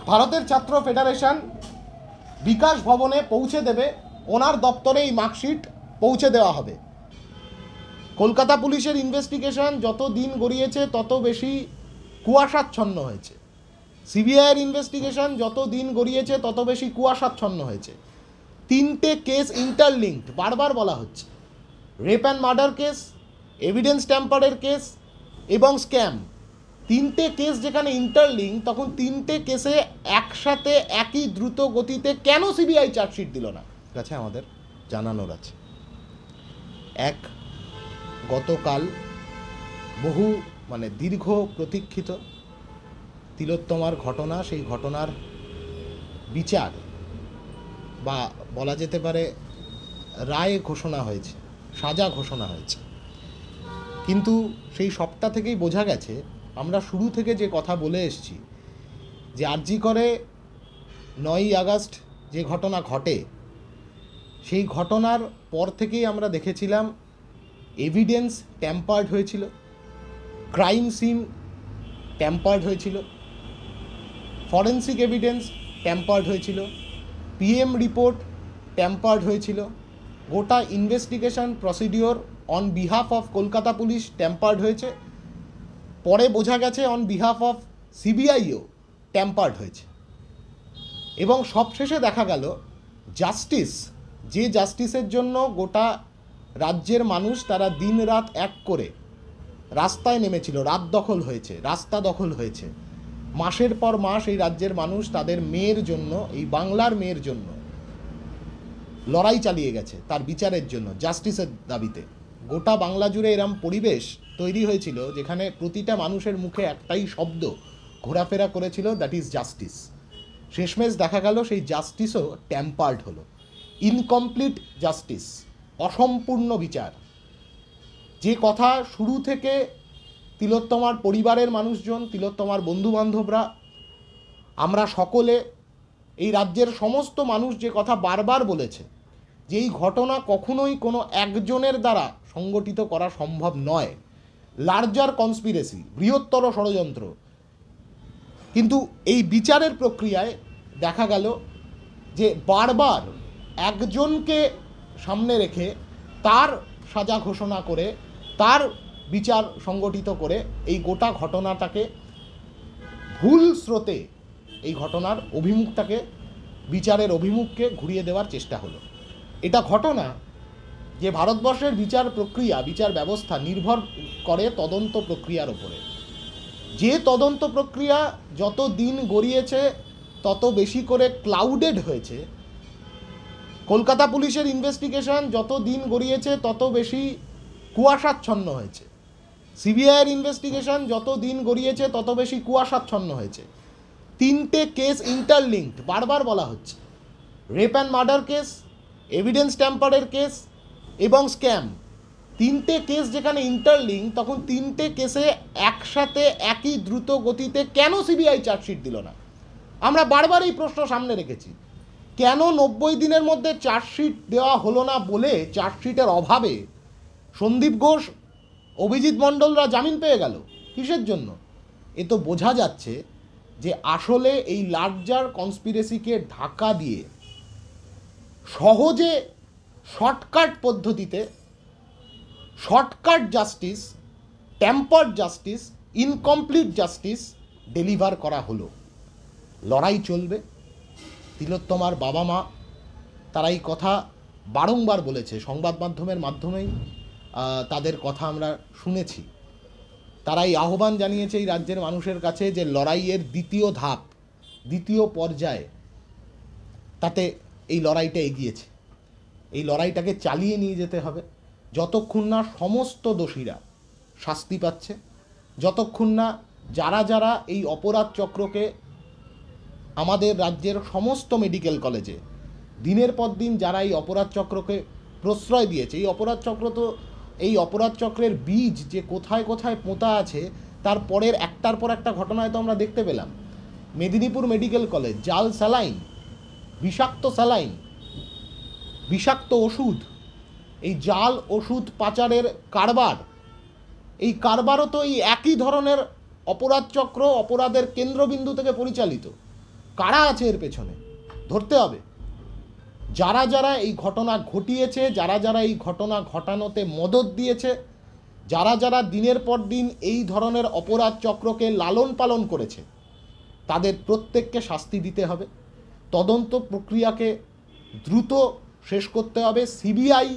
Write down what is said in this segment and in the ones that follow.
ভারতের ছাত্র ফেডারেশন বিকাশ ভবনে পৌঁছে দেবে, ওনার দপ্তরে এই মার্কশিট পৌঁছে দেওয়া হবে। কলকাতা পুলিশের ইনভেস্টিগেশন যত দিন গড়িয়েছে তত বেশি কুয়াশাচ্ছন্ন হয়েছে। সিবিআইয়ের ইনভেস্টিগেশন যত দিন গড়িয়েছে তত বেশি কুয়াশাচ্ছন্ন হয়েছে। 3টে কেস ইন্টারলিঙ্কড, বারবার বলা হচ্ছে। Rape and murder case, evidence ট্যাম্পারের কেস এবং স্ক্যাম। 3টে কেস যেখানে ইন্টারলিঙ্ক, তখন 3টে কেসে একসাথে একই দ্রুত গতিতে কেন সিবিআই চার্জশিট দিল না কাছে আমাদের জানানোর আছে। গতকাল বহু দীর্ঘ প্রতীক্ষিত তিলোত্তমার ঘটনা, সেই ঘটনার বিচার বা বলা যেতে পারে রায় ঘোষণা হয়েছে, সাজা ঘোষণা হয়েছে। কিন্তু সেই সবটা থেকেই বোঝা গেছে, আমরা শুরু থেকে যে কথা বলে এসেছি, যে আরজি করে 9ই আগস্ট যে ঘটনা ঘটে, সেই ঘটনার পর থেকেই আমরা দেখেছিলাম এভিডেন্স ট্যাম্পার্ড হয়েছিল, ক্রাইম সিন ট্যাম্পার্ড হয়েছিল, ফরেন্সিক এভিডেন্স ট্যাম্পার্ড হয়েছিল, পিএম রিপোর্ট ট্যাম্পার্ড হয়েছিল, গোটা investigation procedure on behalf of Kolkata police tempered হয়েছে। পরে বোঝা গেছে অন বিহাফ অফ সিবিআইও ট্যাম্পার্ড হয়েছে। এবং সবশেষে দেখা গেল জাস্টিস, যে জাস্টিসের জন্য গোটা রাজ্যের মানুষ তারা দিন রাত এক করে রাস্তায় নেমেছিল, রাত দখল হয়েছে, রাস্তা দখল হয়েছে, মাসের পর মাস এই রাজ্যের মানুষ তাদের মেয়ের জন্য, এই বাংলার মেয়ের জন্য লড়াই চালিয়ে গেছে, তার বিচারের জন্য, জাস্টিসের দাবিতে। গোটা বাংলা জুড়ে এরম পরিবেশ তৈরি হয়েছিল যেখানে প্রতিটা মানুষের মুখে একটাই শব্দ ঘোরাফেরা করেছিল, দ্যাট ইজ জাস্টিস। শেষমেশ দেখা গেল সেই জাস্টিসও ট্যাম্পার্ড হলো, ইনকমপ্লিট জাস্টিস, অসম্পূর্ণ বিচার। যে কথা শুরু থেকে তিলোত্তমার পরিবারের মানুষজন, তিলোত্তমার বন্ধুবান্ধবরা, আমরা সকলে, এই রাজ্যের সমস্ত মানুষ যে কথা বারবার বলেছে, যে এই ঘটনা কখনোই কোনো একজনের দ্বারা সংগঠিত করা সম্ভব নয়, লার্জার কনস্পিরেসি, বৃহত্তর ষড়যন্ত্র। কিন্তু এই বিচারের প্রক্রিয়ায় দেখা গেল যে বারবার একজনকে সামনে রেখে তার সাজা ঘোষণা করে, তার বিচার সংগঠিত করে এই গোটা ঘটনাটাকে ভুল স্রোতে, এই ঘটনার অভিমুখটাকে, বিচারের অভিমুখকে ঘুরিয়ে দেওয়ার চেষ্টা হলো। এটা ঘটনা যে ভারতবর্ষের বিচার প্রক্রিয়া, বিচার ব্যবস্থা নির্ভর করে তদন্ত প্রক্রিয়ার ওপরে। যে তদন্ত প্রক্রিয়া যত দিন গড়িয়েছে তত বেশি করে ক্লাউডেড হয়েছে, কলকাতা পুলিশের ইনভেস্টিগেশন যত দিন গড়িয়েছে তত বেশি কুয়াশাচ্ছন্ন হয়েছে, সিবিআইয়ের ইনভেস্টিগেশন যত দিন গড়িয়েছে তত বেশি কুয়াশাচ্ছন্ন হয়েছে। 3টে কেস ইন্টারলিঙ্কড, বারবার বলা হচ্ছে। Rape and murder case, evidence ট্যাম্পারের কেস এবং স্ক্যাম। 3টে কেস যেখানে ইন্টারলিঙ্ক, তখন 3টে কেসে একসাথে একই দ্রুত গতিতে কেন সিবিআই চার্জশিট দিল না? আমরা বারবার এই প্রশ্ন সামনে রেখেছি, কেন 90 দিনের মধ্যে চার্জশিট দেওয়া হলো না বলে, চার্জশিটের অভাবে সন্দীপ ঘোষ, অভিজিৎ মণ্ডলরা জামিন পেয়ে গেল। কিসের জন্য? এ তো বোঝা যাচ্ছে যে আসলে এই লার্জার কনস্পিরেসিকে ঢাকা দিয়ে সহজে শর্টকাট পদ্ধতিতে, shortcut justice, tempered justice, incomplete justice deliver করা হলো। লড়াই চলবে। তিলোত্তমার বাবা মা তারা এই কথা বারংবার বলেছে, সংবাদ মাধ্যমের মাধ্যমেই তাদের কথা আমরা শুনেছি। তারা এই আহ্বান জানিয়েছে এই রাজ্যের মানুষের কাছে যে লড়াইয়ের দ্বিতীয় ধাপ, দ্বিতীয় পর্যায়ে, তাতে এই লড়াইটা এগিয়েছে। এই লড়াইটাকে চালিয়ে নিয়ে যেতে হবে যতক্ষণ না সমস্ত দোষীরা শাস্তি পাচ্ছে, যতক্ষণ না যারা যারা এই অপরাধ চক্রকে, আমাদের রাজ্যের সমস্ত মেডিকেল কলেজে দিনের পর দিন যারা এই অপরাধ চক্রকে প্রশ্রয় দিয়েছে, এই অপরাধ চক্র তো, এই অপরাধ চক্রের বীজ যে কোথায় কোথায় পোঁতা আছে তার পরের একটার পর একটা ঘটনায় তো আমরা দেখতে পেলাম। মেদিনীপুর মেডিকেল কলেজ, জাল স্যালাইন, বিষাক্ত স্যালাইন, বিষাক্ত ওষুধ, এই জাল ওষুধ পাচারের কারবার, এই কারবারও তো এই একই ধরনের অপরাধ চক্র, অপরাধের কেন্দ্রবিন্দু থেকে পরিচালিত। কারা আছে এর পেছনে ধরতে হবে। যারা যারা এই ঘটনা ঘটিয়েছে, যারা যারা এই ঘটনা ঘটানোতে মদত দিয়েছে, যারা যারা দিনের পর দিন এই ধরনের অপরাধ চক্রকে লালন পালন করেছে, তাদের প্রত্যেককে শাস্তি দিতে হবে। তদন্ত প্রক্রিয়াকে দ্রুত শেষ করতে হবে। সিবিআই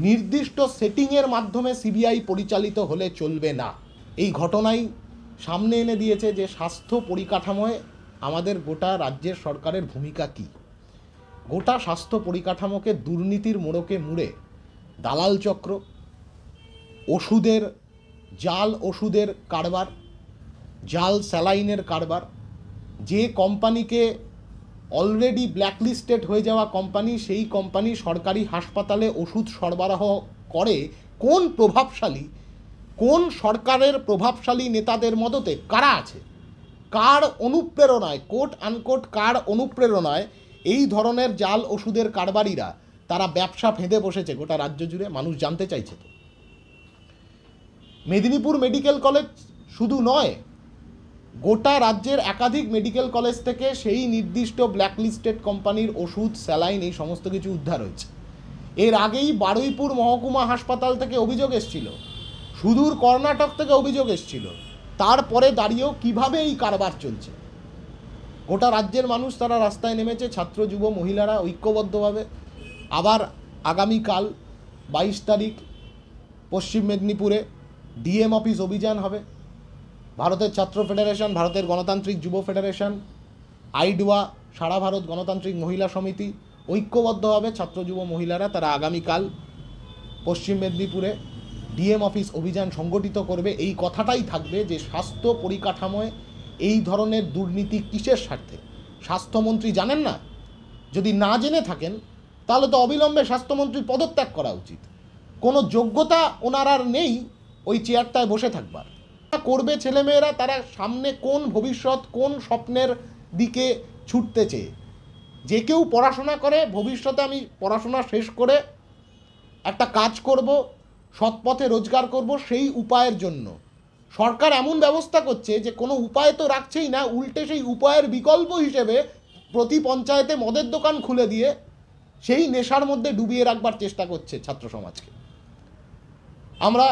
নির্দিষ্ট সেটিংয়ের মাধ্যমে সিবিআই পরিচালিত হলে চলবে না। এই ঘটনাই সামনে এনে দিয়েছে যে স্বাস্থ্য পরিকাঠামোয় আমাদের গোটা রাজ্যের সরকারের ভূমিকা কী। গোটা স্বাস্থ্য পরিকাঠামোকে দুর্নীতির মোড়কে মুড়ে দালাল চক্র, ওষুধের জাল ওষুধের কারবার, জাল স্যালাইনের কারবার, যে কোম্পানিকে অলরেডি ব্ল্যাকলিস্টেড হয়ে যাওয়া কোম্পানি, সেই কোম্পানি সরকারি হাসপাতালে ওষুধ সরবরাহ করে কোন প্রভাবশালী, কোন সরকারের প্রভাবশালী নেতাদের মদতে, কারা আছে, কার অনুপ্রেরণায়, কোট আনকোট কার অনুপ্রেরণায় এই ধরনের জাল ওষুধের কারবারিরা তারা ব্যবসা ফেঁদে বসেছে গোটা রাজ্য জুড়ে, মানুষ জানতে চাইছে। তো মেদিনীপুর মেডিকেল কলেজ শুধু নয়, গোটা রাজ্যের একাধিক মেডিকেল কলেজ থেকে সেই নির্দিষ্ট ব্ল্যাকলিস্টেড কোম্পানির ওষুধ, স্যালাইন, এই সমস্ত কিছু উদ্ধার হয়েছে। এর আগেই বারুইপুর মহকুমা হাসপাতাল থেকে অভিযোগ এসেছিল, সুদূর কর্ণাটক থেকে অভিযোগ এসেছিল, তারপরে দাঁড়িয়েও কিভাবে এই কারবার চলছে। গোটা রাজ্যের মানুষ তারা রাস্তায় নেমেছে, ছাত্র যুব মহিলারা ঐক্যবদ্ধভাবে। আবার আগামীকাল 22 তারিখ পশ্চিম মেদিনীপুরে ডিএম অফিস অভিযান হবে। ভারতের ছাত্র ফেডারেশন, ভারতের গণতান্ত্রিক যুব ফেডারেশন, আইডওয়া, সারা ভারত গণতান্ত্রিক মহিলা সমিতি ঐক্যবদ্ধভাবে ছাত্র যুব মহিলারা তারা আগামীকাল পশ্চিম মেদিনীপুরে ডিএম অফিস অভিযান সংগঠিত করবে। এই কথাটাই থাকবে যে স্বাস্থ্য পরিকাঠামোয় এই ধরনের দুর্নীতি কিসের স্বার্থে। স্বাস্থ্যমন্ত্রী জানেন না? যদি না জেনে থাকেন তাহলে তো অবিলম্বে স্বাস্থ্যমন্ত্রীর পদত্যাগ করা উচিত। কোনো যোগ্যতা ওনার আর নেই ওই চেয়ারটায় বসে থাকবার। করবে ছেলেমেয়েরা, তারা সামনে কোন ভবিষ্যৎ, কোন স্বপ্নের দিকে ছুটতে চেয়ে। যে কেউ পড়াশোনা করে ভবিষ্যতে আমি পড়াশোনা শেষ করে একটা কাজ করব, সৎপথে রোজগার করব, সেই উপায়ের জন্য সরকার এমন ব্যবস্থা করছে যে কোনো উপায় তো রাখছেই না, উল্টে সেই উপায়ের বিকল্প হিসেবে প্রতি পঞ্চায়েতে মদের দোকান খুলে দিয়ে সেই নেশার মধ্যে ডুবিয়ে রাখবার চেষ্টা করছে ছাত্র সমাজকে। আমরা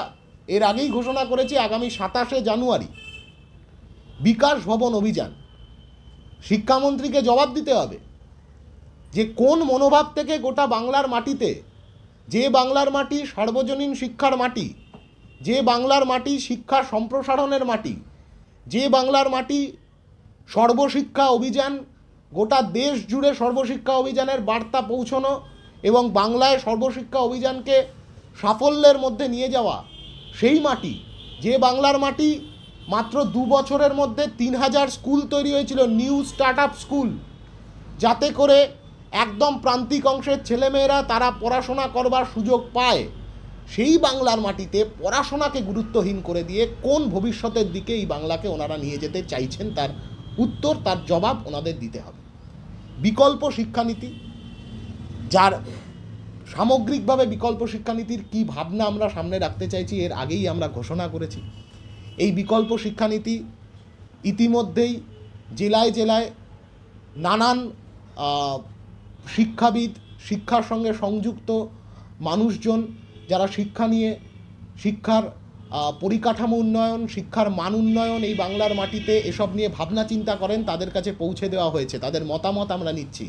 এর আগেই ঘোষণা করেছি আগামী 27শে জানুয়ারি বিকাশ ভবন অভিযান। শিক্ষামন্ত্রীকে জবাব দিতে হবে যে কোন মনোভাব থেকে গোটা বাংলার মাটিতে, যে বাংলার মাটি সার্বজনীন শিক্ষার মাটি, যে বাংলার মাটি শিক্ষার সম্প্রসারণের মাটি, যে বাংলার মাটি সর্বশিক্ষা অভিযান, গোটা দেশ জুড়ে সর্বশিক্ষা অভিযানের বার্তা পৌঁছানো এবং বাংলায় সর্বশিক্ষা অভিযানকে সাফল্যের মধ্যে নিয়ে যাওয়া, সেই মাটি, যে বাংলার মাটি মাত্র 2 বছরের মধ্যে 3000 স্কুল তৈরি হয়েছিল, নিউ স্টার্ট আপ স্কুল, যাতে করে একদম প্রান্তিক অংশের ছেলেমেয়েরা তারা পড়াশোনা করবার সুযোগ পায়। সেই বাংলার মাটিতে পড়াশোনাকে গুরুত্বহীন করে দিয়ে কোন ভবিষ্যতের দিকে এই বাংলাকে ওনারা নিয়ে যেতে চাইছেন, তার উত্তর, তার জবাব ওনাদের দিতে হবে। বিকল্প শিক্ষানীতি, যার সামগ্রিকভাবে বিকল্প শিক্ষানীতির কী ভাবনা আমরা সামনে রাখতে চাইছি এর আগেই আমরা ঘোষণা করেছি। এই বিকল্প শিক্ষানীতি ইতিমধ্যেই জেলায় জেলায় নানান শিক্ষাবিদ, শিক্ষার সঙ্গে সংযুক্ত মানুষজন যারা শিক্ষা নিয়ে, শিক্ষার পরিকাঠামো উন্নয়ন, শিক্ষার মান উন্নয়ন এই বাংলার মাটিতে এসব নিয়ে ভাবনা চিন্তা করেন, তাদের কাছে পৌঁছে দেওয়া হয়েছে। তাদের মতামত আমরা নিচ্ছি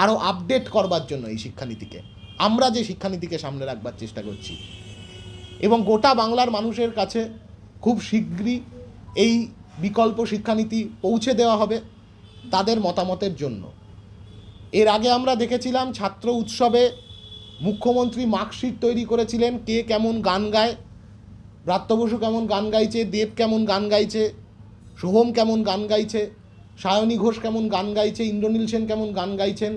আরও আপডেট করবার জন্য এই শিক্ষানীতিকে, আমরা যে শিক্ষানীতিকে সামনে রাখবার চেষ্টা করছি। এবং গোটা বাংলার মানুষের কাছে খুব শীঘ্রই এই বিকল্প শিক্ষানীতি পৌঁছে দেওয়া হবে তাদের মতামতের জন্য। এর আগে আমরা দেখেছিলাম ছাত্র উৎসবে মুখ্যমন্ত্রী মার্কশিট তৈরি করেছিলেন, কে কেমন গান গায়, ব্রাত্য বসু কেমন গান গাইছে, দেব কেমন গান গাইছে, সোহম কেমন গান গাইছে, সায়নী ঘোষ কেমন গান গাইছে, ইন্দ্রনীল সেন কেমন গান গাইছেন,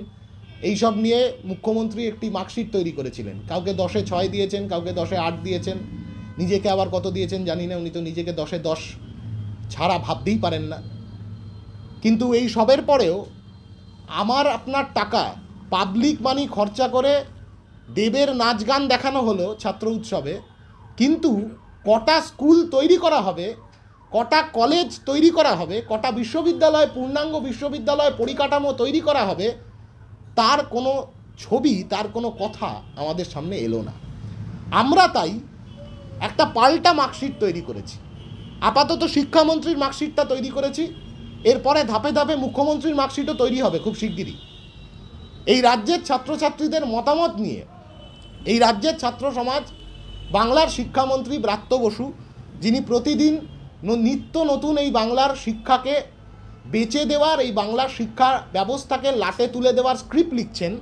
এইসব নিয়ে মুখ্যমন্ত্রী একটি মার্কশিট তৈরি করেছিলেন। কাউকে 10-এ 6 দিয়েছেন, কাউকে 10-এ 8 দিয়েছেন, নিজেকে আবার কত দিয়েছেন জানি না, উনি তো নিজেকে 10-এ 10 ছাড়া ভাবতেই পারেন না। কিন্তু এই সবের পরেও আমার আপনার টাকা, পাবলিক মানি খরচা করে দেবের নাচ গান দেখানো হলো ছাত্র উৎসবে, কিন্তু কটা স্কুল তৈরি করা হবে, কটা কলেজ তৈরি করা হবে, কটা বিশ্ববিদ্যালয়, পূর্ণাঙ্গ বিশ্ববিদ্যালয় পরিকাঠামো তৈরি করা হবে, তার কোনো ছবি, তার কোনো কথা আমাদের সামনে এলো না। আমরা তাই একটা পাল্টা মার্কশিট তৈরি করেছি। আপাতত শিক্ষামন্ত্রীর মার্কশিটটা তৈরি করেছি, এরপরে ধাপে ধাপে মুখ্যমন্ত্রীর মার্কশিটও তৈরি হবে খুব শিগগিরই। এই রাজ্যের ছাত্রছাত্রীদের মতামত নিয়ে এই রাজ্যের ছাত্র সমাজ বাংলার শিক্ষামন্ত্রী ব্রাত্য বসু, যিনি প্রতিদিন নিত্য নতুন এই বাংলার শিক্ষাকে বেচে দেওয়ার, এই বাংলার শিক্ষা ব্যবস্থাকে লাটে তুলে দেওয়ার স্ক্রিপ্ট লিখছেন,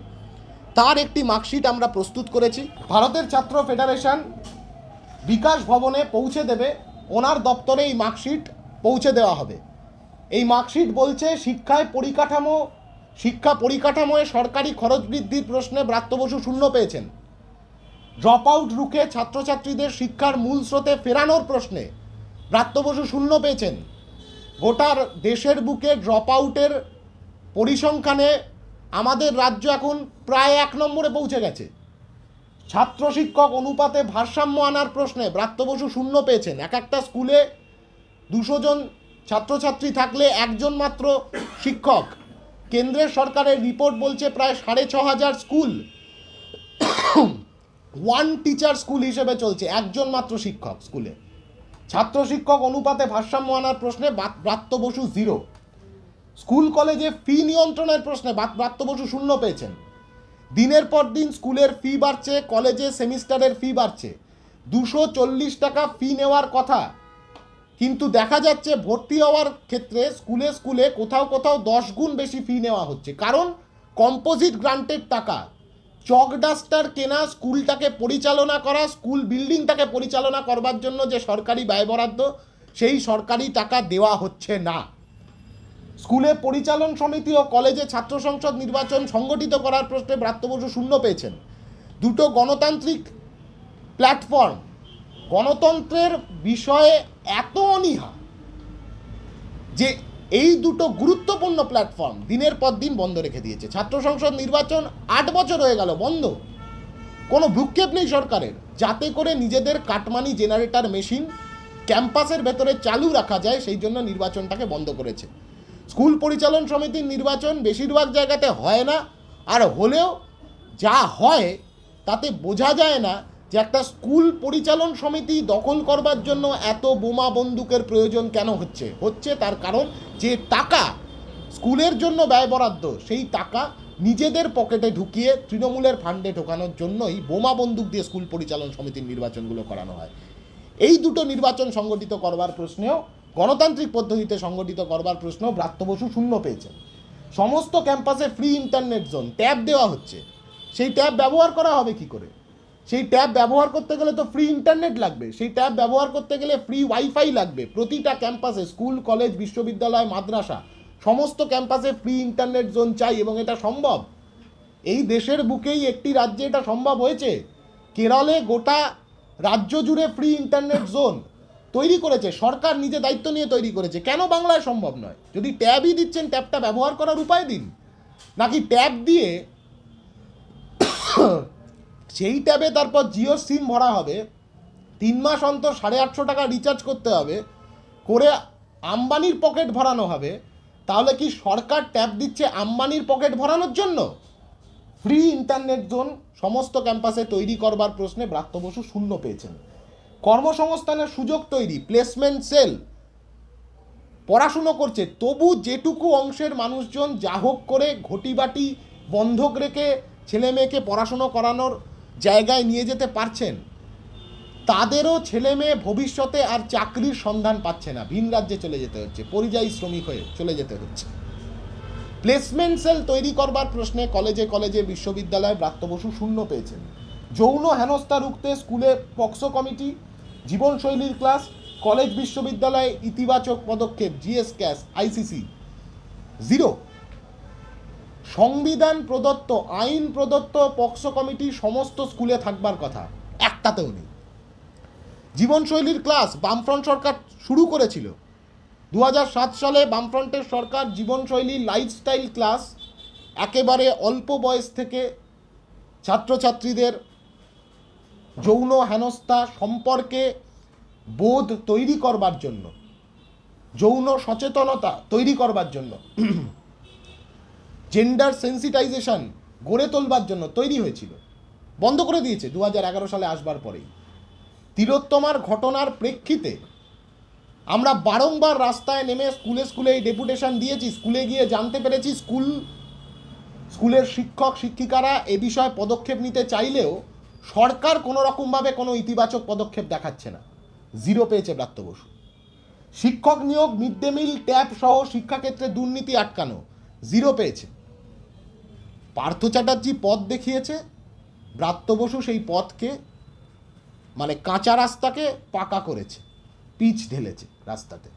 তার একটি মার্কশিট আমরা প্রস্তুত করেছি। ভারতের ছাত্র ফেডারেশন বিকাশ ভবনে পৌঁছে দেবে, ওনার দপ্তরে এই মার্কশিট পৌঁছে দেওয়া হবে। এই মার্কশিট বলছে শিক্ষা পরিকাঠামোয় সরকারি খরচ বৃদ্ধির প্রশ্নে ব্রাত্য বসু শূন্য পেয়েছেন। ড্রপ আউট রুখে ছাত্রছাত্রীদের শিক্ষার মূল স্রোতে ফেরানোর প্রশ্নে ব্রাত্য বসু শূন্য পেয়েছেন। গোটার দেশের বুকে ড্রপ আউটের পরিসংখ্যানে আমাদের রাজ্য এখন প্রায় 1 নম্বরে পৌঁছে গেছে। ছাত্র শিক্ষক অনুপাতে ভারসাম্য আনার প্রশ্নে ব্রাত্য বসু শূন্য পেয়েছেন। একটা স্কুলে 200 জন ছাত্রছাত্রী থাকলে 1 জন মাত্র শিক্ষক। কেন্দ্রের সরকারের রিপোর্ট বলছে প্রায় 6500 স্কুল ওয়ান টিচার স্কুল হিসেবে চলছে, 1 জন মাত্র শিক্ষক স্কুলে। ছাত্র শিক্ষক অনুপাতে ভারসাম্য আনার প্রশ্নে ব্রাত্য বসু 0। স্কুল কলেজে ফি নিয়ন্ত্রণের প্রশ্নে ব্রাত্য বসু শূন্য পেয়েছেন। দিনের পর দিন স্কুলের ফি বাড়ছে, কলেজে সেমিস্টারের ফি বাড়ছে। 240 টাকা ফি নেওয়ার কথা, কিন্তু দেখা যাচ্ছে ভর্তি হওয়ার ক্ষেত্রে স্কুলে স্কুলে কোথাও কোথাও 10 গুণ বেশি ফি নেওয়া হচ্ছে। কারণ কম্পোজিট গ্রান্টের টাকা, চক ডাস্টার কেনা, স্কুলটাকে পরিচালনা করা, স্কুল বিল্ডিংটাকে পরিচালনা করবার জন্য যে সরকারি ব্যয় বরাদ্দ, সেই সরকারি টাকা দেওয়া হচ্ছে না। স্কুলে পরিচালন সমিতি ও কলেজে ছাত্র সংসদ নির্বাচন সংগঠিত করার প্রশ্নে ব্রাত্য বসু শূন্য পেয়েছেন। দুটো গণতান্ত্রিক প্ল্যাটফর্ম গণতন্ত্রের বিষয়ে এত অনীহা যে এই দুটো গুরুত্বপূর্ণ প্ল্যাটফর্ম দিনের পর দিন বন্ধ রেখে দিয়েছে। ছাত্র সংসদ নির্বাচন 8 বছর হয়ে গেল বন্ধ, কোনো ভ্রুক্ষেপ নেই সরকারের, যাতে করে নিজেদের কাটমানি জেনারেটর মেশিন ক্যাম্পাসের ভেতরে চালু রাখা যায়, সেই জন্য নির্বাচনটাকে বন্ধ করেছে। স্কুল পরিচালন সমিতির নির্বাচন বেশিরভাগ জায়গাতে হয় না, আর হলেও যা হয় তাতে বোঝা যায় না যে একটা স্কুল পরিচালন সমিতি দখল করবার জন্য এত বোমা বন্দুকের প্রয়োজন কেন হচ্ছে তার কারণ যে টাকা স্কুলের জন্য ব্যয় বরাদ্দ, সেই টাকা নিজেদের পকেটে ঢুকিয়ে তৃণমূলের ফান্ডে ঢোকানোর জন্যই বোমা বন্দুক দিয়ে স্কুল পরিচালন সমিতির নির্বাচনগুলো করানো হয়। এই দুটো নির্বাচন সংগঠিত করবার প্রশ্নেও, গণতান্ত্রিক পদ্ধতিতে সংগঠিত করবার প্রশ্নেও ব্রাত্য বসু শূন্য পেয়েছেন। সমস্ত ক্যাম্পাসে ফ্রি ইন্টারনেট জোন, ট্যাব দেওয়া হচ্ছে, সেই ট্যাব ব্যবহার করা হবে কি করে? সেই ট্যাব ব্যবহার করতে গেলে তো ফ্রি ইন্টারনেট লাগবে, সেই ট্যাব ব্যবহার করতে গেলে ফ্রি ওয়াইফাই লাগবে। প্রতিটা ক্যাম্পাসে, স্কুল কলেজ বিশ্ববিদ্যালয় মাদ্রাসা সমস্ত ক্যাম্পাসে ফ্রি ইন্টারনেট জোন চাই, এবং এটা সম্ভব। এই দেশের বুকেই একটি রাজ্যে এটা সম্ভব হয়েছে। কেরলে গোটা রাজ্য জুড়ে ফ্রি ইন্টারনেট জোন তৈরি করেছে সরকার, নিজে দায়িত্ব নিয়ে তৈরি করেছে। কেন বাংলায় সম্ভব নয়? যদি ট্যাবই দিচ্ছেন, ট্যাবটা ব্যবহার করার উপায় দিন, নাকি ট্যাব দিয়ে সেই ট্যাবে তারপর জিও সিম ভরা হবে, 3 মাস অন্তর 850 টাকা রিচার্জ করতে হবে, করে আম্বানির পকেট ভরানো হবে। তাহলে কি সরকার ট্যাব দিচ্ছে আম্বানির পকেট ভরানোর জন্য? ফ্রি ইন্টারনেট জোন সমস্ত ক্যাম্পাসে তৈরি করবার প্রশ্নে ব্রাত্য বসু শূন্য পেয়েছেন। কর্মসংস্থানের সুযোগ তৈরি, প্লেসমেন্ট সেল পড়াশুনো করছে, তবু যেটুকু অংশের মানুষজন যা হোক করে ঘটিবাটি বন্ধক রেখে ছেলে মেয়েকে পড়াশুনো করানোর জায়গায় নিয়ে যেতে পারছেন, তাদেরও ছেলে মেয়ে ভবিষ্যতে আর চাকরির সন্ধান পাচ্ছে না, ভিন রাজ্যে চলে যেতে হচ্ছে, পরিযায়ী শ্রমিক হয়ে চলে যেতে হচ্ছে। প্লেসমেন্ট সেল তৈরি করবার প্রশ্নে কলেজে কলেজে বিশ্ববিদ্যালয়ে ব্রাত্য বসু শূন্য পেয়েছেন। যৌন হেনস্থা রুখতে স্কুলে পক্সো কমিটি, জীবনশৈলীর ক্লাস, কলেজ বিশ্ববিদ্যালয়ে ইতিবাচক পদক্ষেপ, জিএস ক্যাস, আইসিসি 0। সংবিধান প্রদত্ত, আইন প্রদত্ত পক্সো কমিটি সমস্ত স্কুলে থাকবার কথা, একটাতেও নেই। জীবনশৈলীর ক্লাস বামফ্রন্ট সরকার শুরু করেছিল, 2007 সালে বামফ্রন্টের সরকার জীবনশৈলী লাইফস্টাইল ক্লাস একেবারে অল্প বয়স থেকে ছাত্রছাত্রীদের যৌন হেনস্থা সম্পর্কে বোধ তৈরি করবার জন্য যৌন সচেতনতা তৈরি করবার জন্য, জেন্ডার সেন্সিটাইজেশন গড়ে তোলবার জন্য তৈরি হয়েছিল, বন্ধ করে দিয়েছে 2011 সালে আসবার পরেই। তিলোত্তমার ঘটনার প্রেক্ষিতে আমরা বারংবার রাস্তায় নেমে স্কুলে স্কুলে এই ডেপুটেশন দিয়েছি। স্কুলে গিয়ে জানতে পেরেছি স্কুলের শিক্ষক শিক্ষিকারা এ বিষয়ে পদক্ষেপ নিতে চাইলেও সরকার কোনো রকমভাবে কোনো ইতিবাচক পদক্ষেপ দেখাচ্ছে না। 0 পেয়েছে ব্রাত্য বসু। শিক্ষক নিয়োগ, মিড ডে মিল, ট্যাব সহ শিক্ষাক্ষেত্রে দুর্নীতি আটকানো, 0 পেয়েছে। পার্থ চ্যাটার্জি পথ দেখিয়েছে, ব্রাত্য বসু সেই পথকে মানে কাঁচা রাস্তাকে পাকা করেছে, পিচ ঢেলেছে রাস্তাতে।